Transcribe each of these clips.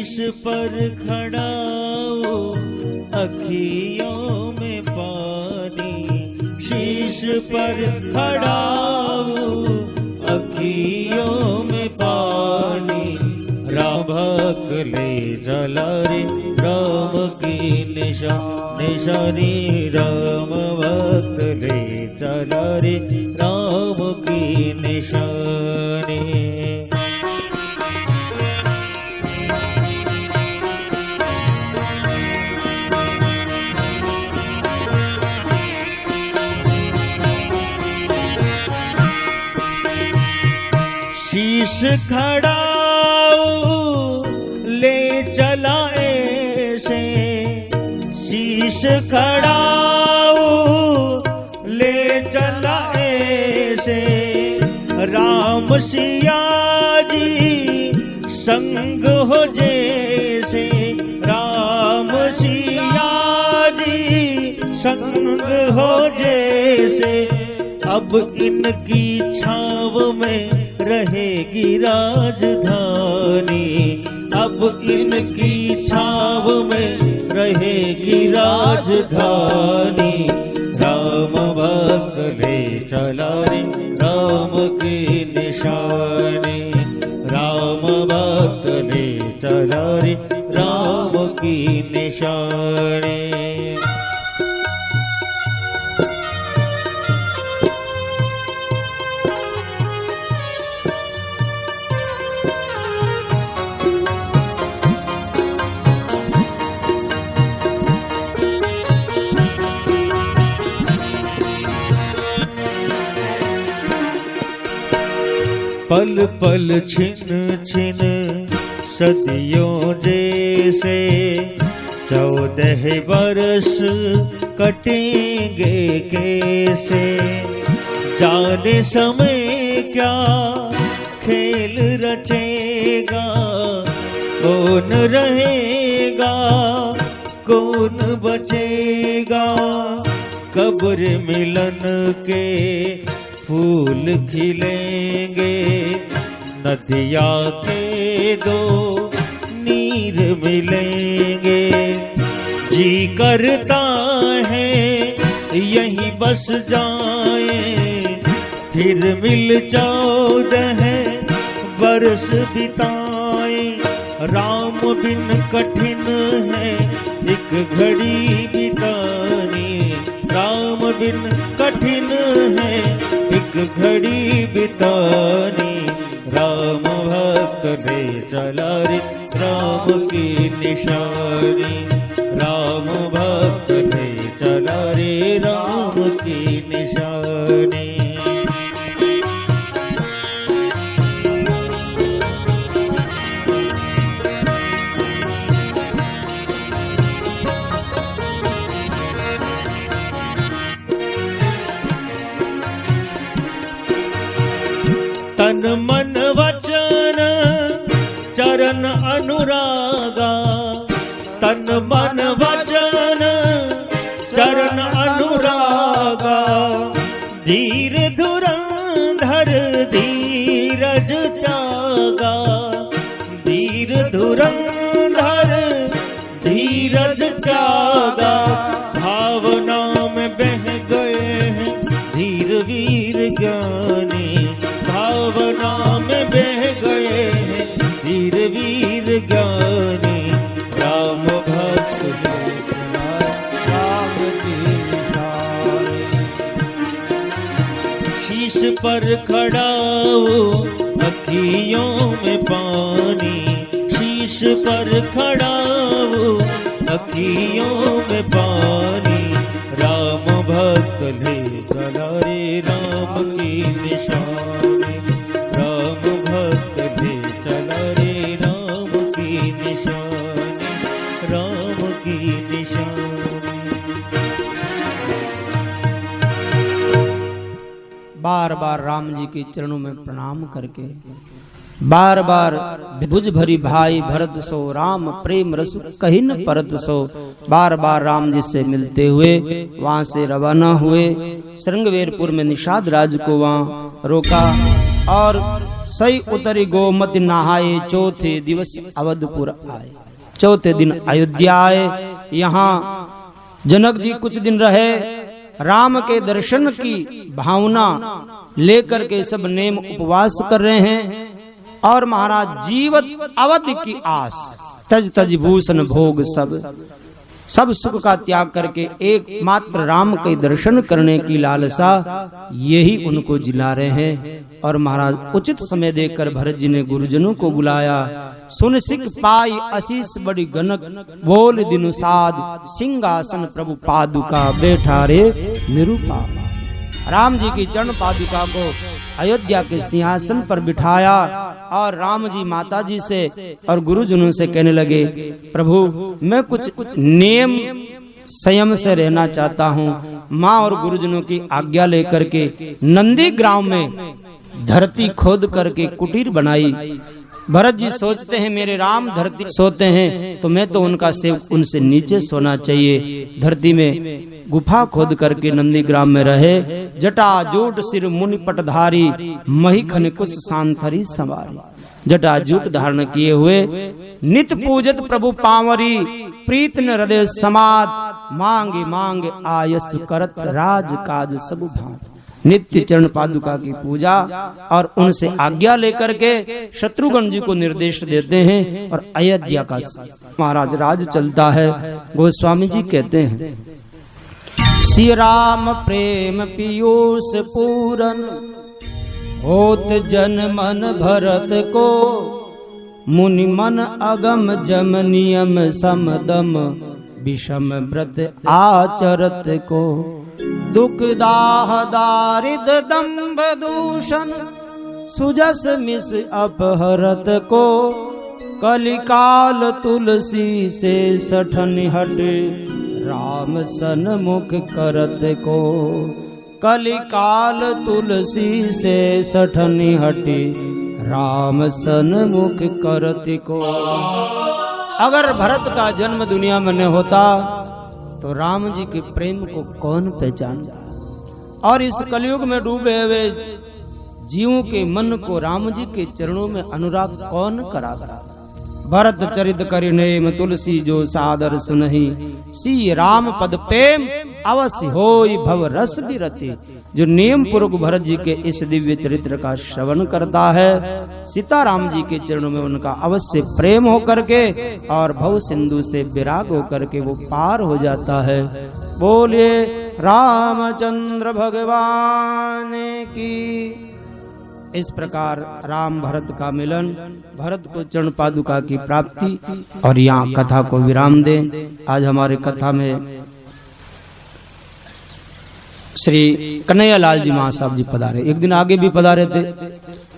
शीश पर खड़ा अखियों में पानी, शीश पर खड़ा अखियों में पानी, राम भक्त ले चला रे राम की निशानी, राम भक्त ले चला रे राम की निशानी। शीश खड़ा ले चला ऐसे, शीश खड़ा ले चला ऐसे, राम सिया जी संग हो जैसे, राम सिया जी संग हो जैसे, अब इनकी छाव में रहेगी राजधानी, अब इनकी छाव में रहेगी राजधानी, राम भक्त ले चला रे राम की निशानी, राम भक्त ले चला रे राम की निशानी। पल पल छिन छिन सदियों जैसे, 14 बरस कटेंगे कैसे, जाने समय क्या खेल रचेगा, कौन रहेगा कौन बचेगा, कब्र मिलन के फूल खिलेंगे, नदिया के दो नीर मिलेंगे, जी करता है यहीं बस जाए, फिर मिल 14 बरस बिताए, राम बिन कठिन है एक घड़ी बितानी, राम बिन कठिन है एक घड़ी बितानी, राम भक्त ले चला रे राम की निशानी, राम भक्त ले चला रे राम की निशानी। तन मन वचन चरण अनुरागा, तन मन वचन चरण अनुरागा, धीर धुरंधर धीरज त्यागा, धीर धुरंधर धीरज त्यागा, भावना में बह गए हैं धीर वीर ज्ञानी, भावना में बह गए हैं धीर वीर ज्ञानी, राम भक्त ले चला राम की निशानी, शीश पर खड़ा अखियों में पानी, शीश पर खड़ा अखियों में पानी, राम भक्त ले चला रे राम की निशानी, राम भक्त ले चला रे राम की निशानी, राम की निशानी। बार बार राम जी के चरणों में प्रणाम करके, बार बार भुज भरी भाई भरत सो, राम प्रेम रस कहीं न परत सो, बार बार राम जी से मिलते हुए वहाँ से रवाना हुए। श्रृंगवेरपुर में निषाद राज को वहाँ रोका और सही उतरी गोमति नहाए, चौथे दिवस अवधपुर आए। चौथे दिन अयोध्या आए। यहाँ जनक जी कुछ दिन रहे, राम के दर्शन की भावना लेकर के सब नेम उपवास कर रहे हैं। और महाराज जीवत अवधि की आस, तज तज भूषण भोग सब सुख का त्याग करके एकमात्र राम के दर्शन करने की लालसा, यही उनको जिला रहे हैं। और महाराज उचित समय देखकर भरत जी ने गुरुजनों को बुलाया। सुन सिख पाई आशीष बड़ी गनक, बोल दिनु साध सिंहासन प्रभु पादुका, बैठा रे निरूपा। राम जी की चरण पादुका को अयोध्या के सिंहासन पर बिठाया और राम जी माता जी से और गुरुजनों से कहने लगे, प्रभु मैं कुछ नियम संयम से रहना चाहता हूँ। माँ और गुरुजनों की आज्ञा लेकर के नंदी ग्राम में धरती खोद करके कुटीर बनाई। भरत जी सोचते हैं मेरे राम धरती सोते हैं तो मैं तो उनका सेवक, उनसे नीचे सोना चाहिए। धरती में गुफा खोद करके नंदीग्राम में रहे। जटा जूट सिर मुनि पटधारी, मही खन कुश सांथरी सवारी। जटा जूट धारण किए हुए नित पूजत प्रभु पावरी, प्रीत न हृदय समाद, मांगे मांगे आयस करत राज काज सब भांत। नित्य चरण पादुका की पूजा और उनसे आज्ञा लेकर के शत्रुघ्न जी को निर्देश देते हैं और अयोध्या का महाराज राज चलता है। गोस्वामी जी कहते हैं, श्री राम प्रेम पीयूष पूरन, होत जन मन भरत को, मुनि मन अगम जम नियम समदम, विषम व्रत आचरत को। दुख दाह दारिद दंभ दूषण, सुजस मिस अपहरत को। कलिकाल तुलसी से सठन हट, राम सन्मुख करत को। कलिकाल तुलसी से सठन हटे, राम सन्मुख करत को। अगर भरत का जन्म दुनिया में न होता तो राम जी के प्रेम को कौन पहचानता। और इस कलयुग में डूबे हुए जीवों के मन को राम जी के चरणों में अनुराग कौन कराता। भरत चरित करि नेम, तुलसी जो सादर सुनहि, सी राम पद प्रेम अवश्य होई भव रस बिरति। जो नियम पूर्वक भरत जी के इस दिव्य चरित्र का श्रवण करता है, सीताराम जी के चरणों में उनका अवश्य प्रेम होकर के और भव सिंधु से विराग होकर के वो पार हो जाता है। बोलिए रामचंद्र भगवान की। इस प्रकार राम भरत का मिलन, भरत को चरण पादुका की प्राप्ति। और यहाँ कथा को विराम दें। आज हमारे कथा में श्री कन्हैया लाल जी महासाहब जी पधारे। एक दिन आगे भी पधारे थे,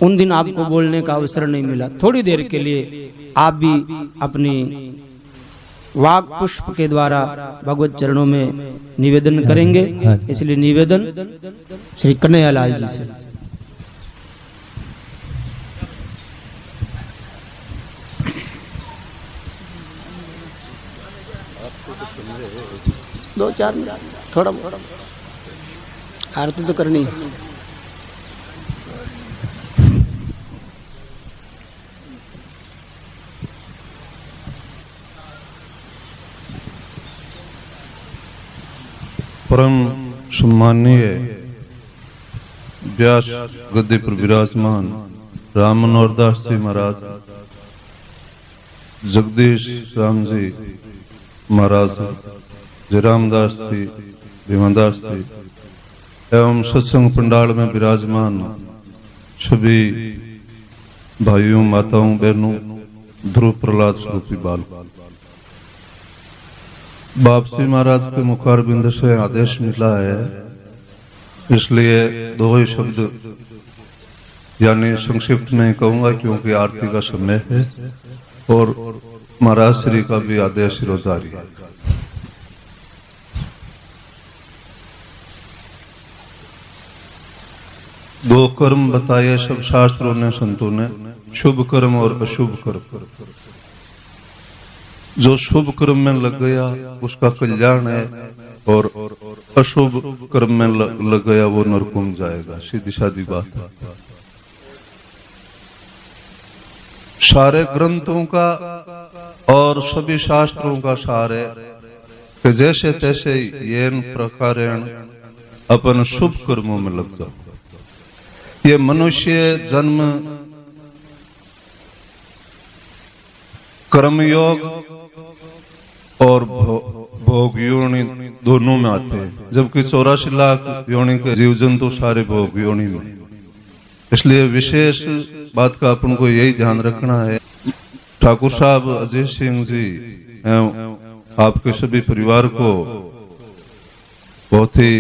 उन दिन आपको बोलने का अवसर नहीं मिला। थोड़ी देर के लिए आप भी अपनी वाक पुष्प के द्वारा भगवत चरणों में निवेदन करेंगे। इसलिए निवेदन श्री कन्हैया लाल जी से। दो चार मिनट थोड़ा आरती तो करनी है। परम सम्मानीय व्यास गद्दी पर विराजमान राम मनोहर दास जी महाराज, जगदीश राम जी महाराज, जयरामदास जी, भीमादास जी एवं सत्संग पंडाल में विराजमान सभी भाइयों, माताओं, बहनों, ध्रुव प्रहलाद स्वरूपी बाल, बापसी महाराज के मुखारबिंद से आदेश मिला है, इसलिए दो ही शब्द यानी संक्षिप्त नहीं कहूंगा क्योंकि आरती का समय है और महाराज श्री का भी आदेश रोजारी है। दो कर्म बताए सब शास्त्रों ने, संतों ने, शुभ कर्म और अशुभ कर्म। जो शुभ कर्म में लग गया उसका कल्याण है और अशुभ कर्म में लग गया वो नरक में जाएगा। सीधी सादी बात है। सारे ग्रंथों का और सभी शास्त्रों का सार है कि जैसे तैसे येन प्रकारेण अपन शुभ कर्मों में लग जाओ। ये मनुष्य जन्म कर्मयोग और भोग योनि दोनों में आते हैं, जबकि 84 लाख योनि के जीव जंतु सारे भोग योनि में। इसलिए विशेष बात का अपन को यही ध्यान रखना है। ठाकुर साहब अजय सिंह जी एवं आपके सभी परिवार को बहुत ही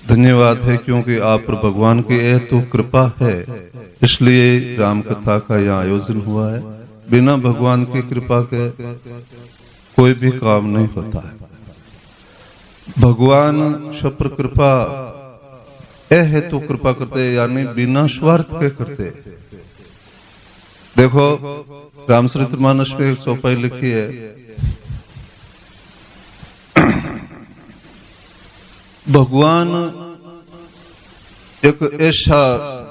धन्यवाद है, क्योंकि आप पर भगवान की यह तो कृपा है, इसलिए राम कथा का यहाँ आयोजन हुआ है। बिना भगवान की कृपा के कोई भी काम नहीं होता है। भगवान सब पर कृपा है तो कृपा करते, यानी बिना स्वार्थ के करते। देखो रामचरितमानस में एक चौपाई लिखी है, भगवान एक ऐसा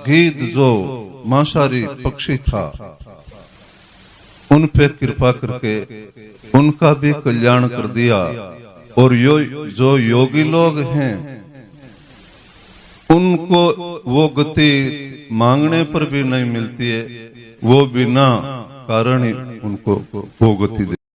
गीत जो मांसाहारी पक्षी था, उन पे कृपा करके उनका भी कल्याण कर दिया। और जो योगी लोग हैं उनको वो गति मांगने पर भी नहीं मिलती है, वो बिना कारण ही उनको वो गति दे